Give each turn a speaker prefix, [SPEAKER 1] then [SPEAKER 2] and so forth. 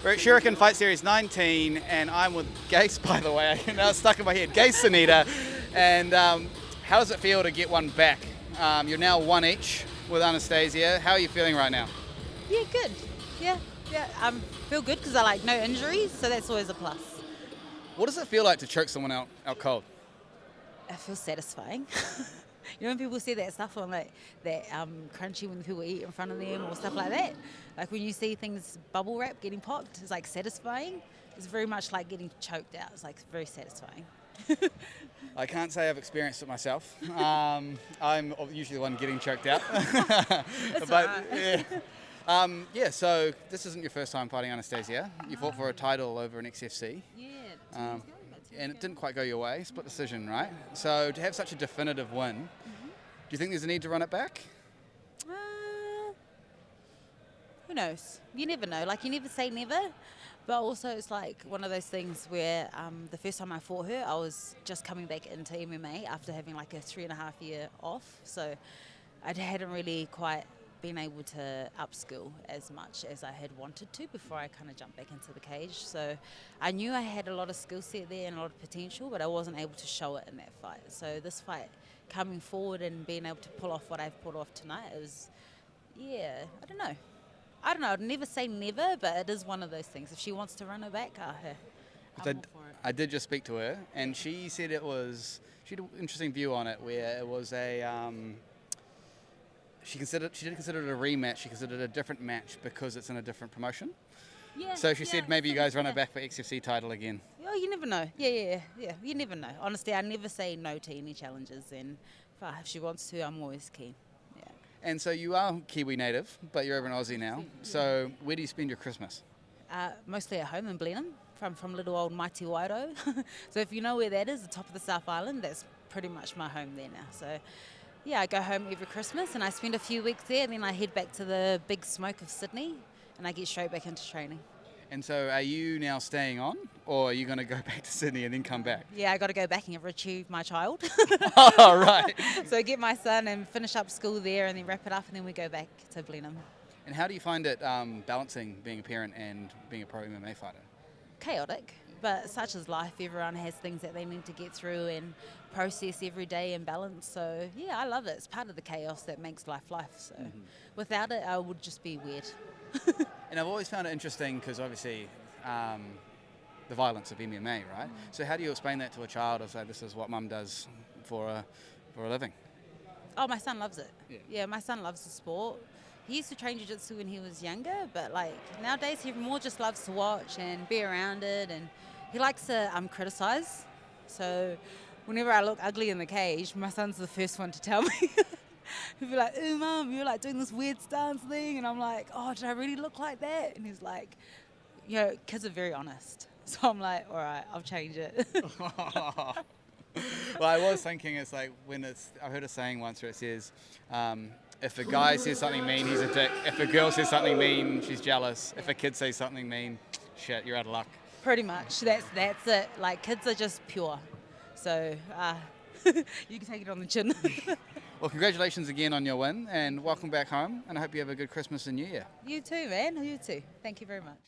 [SPEAKER 1] We're at Shuriken Fight Series 19, and I'm with Gase, by the way. Now it's stuck in my head. Gase Sonita. And how does it feel to get one back? You're now one each with Anastasia. How are you feeling right now?
[SPEAKER 2] Yeah, good. Yeah. Feel good because I like no injuries, so that's always a plus.
[SPEAKER 1] What does it feel like to choke someone out cold?
[SPEAKER 2] It feels satisfying. You know when people say that stuff on like that crunchy when people eat in front of them or stuff like that? Like when you see things bubble wrap getting popped, it's like satisfying. It's very much like getting choked out. It's like very satisfying.
[SPEAKER 1] I can't say I've experienced it myself. I'm usually the one getting choked out.
[SPEAKER 2] That's
[SPEAKER 1] But
[SPEAKER 2] alright.
[SPEAKER 1] yeah, so this isn't your first time fighting Anastasia. You fought for a title over in XFC.
[SPEAKER 2] Yeah, 2
[SPEAKER 1] Um,
[SPEAKER 2] years ago, about 2 years
[SPEAKER 1] and it
[SPEAKER 2] ago.
[SPEAKER 1] didn't quite go your way, split decision, right? So to have such a definitive win, do you think there's a need to run it back?
[SPEAKER 2] Who knows? You never know. Like, you never say never. But also, it's like one of those things where the first time I fought her, I was just coming back into MMA after having like a 3.5 year off. So I hadn't really quite been able to upskill as much as I had wanted to before I kind of jumped back into the cage. So I knew I had a lot of skill set there and a lot of potential, but I wasn't able to show it in that fight. So this fight, coming forward and being able to pull off what I've pulled off tonight, is, yeah, I don't know. I'd never say never, but it is one of those things. If she wants to run it back, I'm all for it.
[SPEAKER 1] I did just speak to her, and she said she had an interesting view on it, where it was she didn't consider it a rematch. She considered it a different match because it's in a different promotion.
[SPEAKER 2] Yeah,
[SPEAKER 1] So she said maybe you guys run
[SPEAKER 2] yeah.
[SPEAKER 1] it back for XFC title again.
[SPEAKER 2] Oh, you never know. Yeah. You never know. Honestly, I never say no to any challenges, and if she wants to, I'm always keen. Yeah.
[SPEAKER 1] And so you are Kiwi native, but you're over in Aussie now. So where do you spend your Christmas?
[SPEAKER 2] Mostly at home in Blenheim, from little old Mighty Wairo. So if you know where that is, the top of the South Island, that's pretty much my home there now. So yeah, I go home every Christmas and I spend a few weeks there, and then I head back to the big smoke of Sydney and I get straight back into training.
[SPEAKER 1] And so are you now staying on, or are you going to go back to Sydney and then come back?
[SPEAKER 2] Yeah, I got to go back and retrieve my child.
[SPEAKER 1] Oh, right.
[SPEAKER 2] So get my son and finish up school there and then wrap it up, and then we go back to Blenheim.
[SPEAKER 1] And how do you find it balancing being a parent and being a pro MMA fighter?
[SPEAKER 2] Chaotic, but such is life. Everyone has things that they need to get through and process every day and balance. So yeah, I love it. It's part of the chaos that makes life life. So without it, I would just be weird.
[SPEAKER 1] And I've always found it interesting because obviously the violence of MMA, right? So how do you explain that to a child of, say, this is what mum does for a living?
[SPEAKER 2] Oh, my son loves it.
[SPEAKER 1] Yeah.
[SPEAKER 2] My son loves the sport. He used to train jiu-jitsu when he was younger, but like nowadays he more just loves to watch and be around it, and he likes to criticize. So whenever I look ugly in the cage, my son's the first one to tell me. He'll be like, "Ooh, Mum, you're like doing this weird stance thing," and I'm like, "Oh, did I really look like that?" And he's like, "You know, kids are very honest." So I'm like, "All right, I'll change it."
[SPEAKER 1] Well, I was thinking, it's like I heard a saying once where it says, if a guy says something mean, he's a dick. If a girl says something mean, she's jealous. If a kid says something mean, shit, you're out of luck.
[SPEAKER 2] Pretty much. That's it. Like, kids are just pure. So you can take it on the chin.
[SPEAKER 1] Well, congratulations again on your win, and welcome back home, and I hope you have a good Christmas and New Year.
[SPEAKER 2] You too, man. You too. Thank you very much.